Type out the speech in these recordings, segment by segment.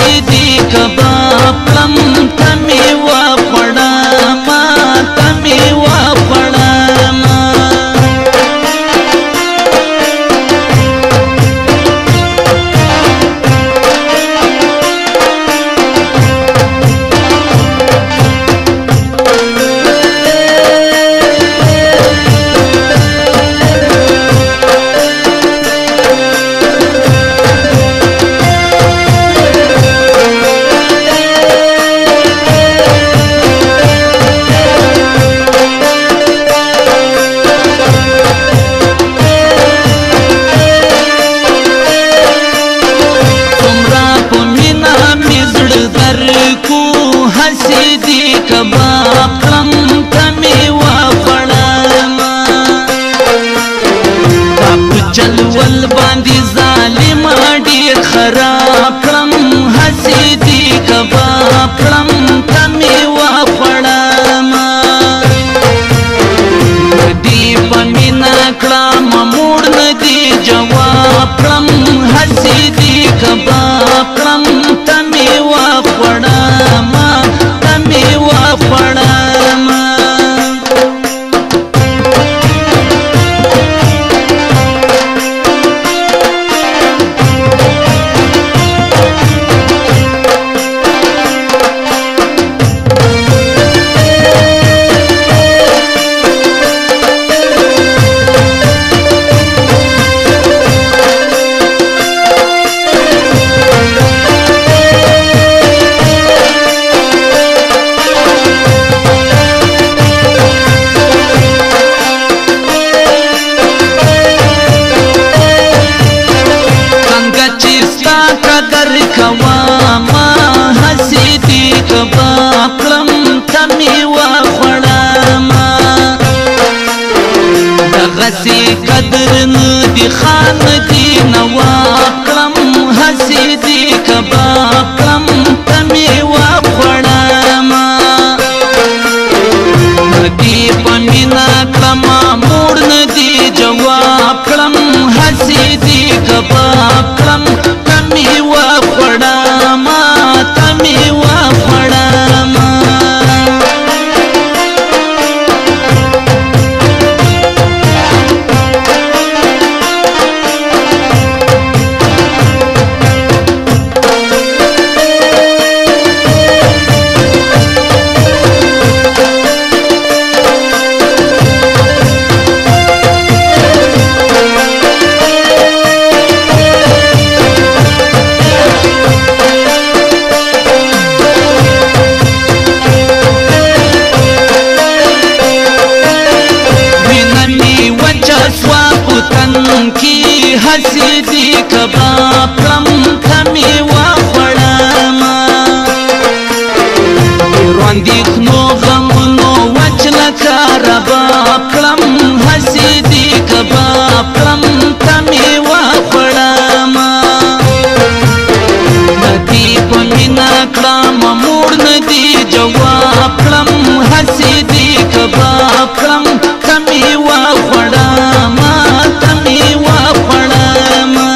حسیدی کباب کلم تمی و پڑاما تمی و پڑاما حسیدی کباب کلم تمی و پڑاما تاپ چلول باندی ظالم دیر خراب کلم حسیدی کباب کلم تمی و پڑاما دی پمینا کلام موڑ ندی جواب کلم حسیدی کباب کلم تمی و پڑاما تمی و پڑاما کواما حسیدی کباب کلم تمی و پڑاما دغسی قدر ندی خان دی نواب کلم حسیدی کباب کلم تمی و پڑاما ندی پمینا کلم موڑ ندی جواب کلم حسیدی کباب کلم تمی و پڑاما تمی و پڑاما کی حسیدی کباب کلم تمی و پڑاما روندی خنو غمونو وچلکا رباب کلم حسیدی کباب کلم تمی و پڑاما ندی پمینا کلام موڑ ندی جواب کلم حسیدی کباب کلم تمی و پڑاما تمی و پڑاما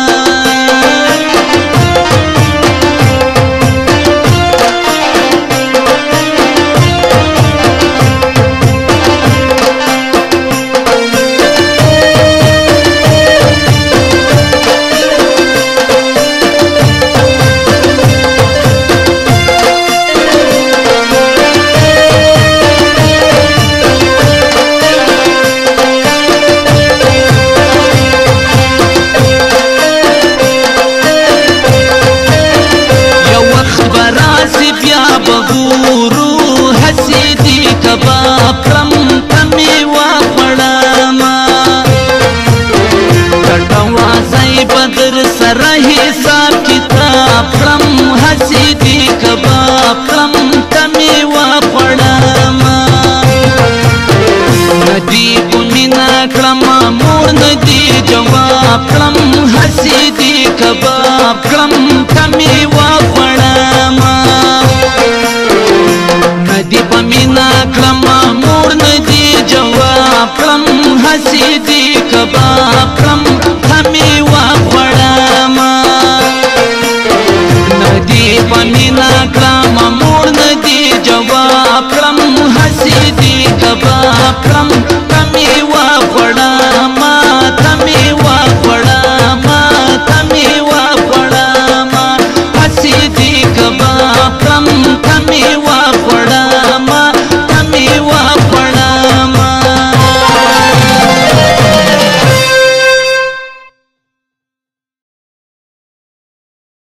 مینا کړم مور نه دی جواب کړم هسې دی کباب کړم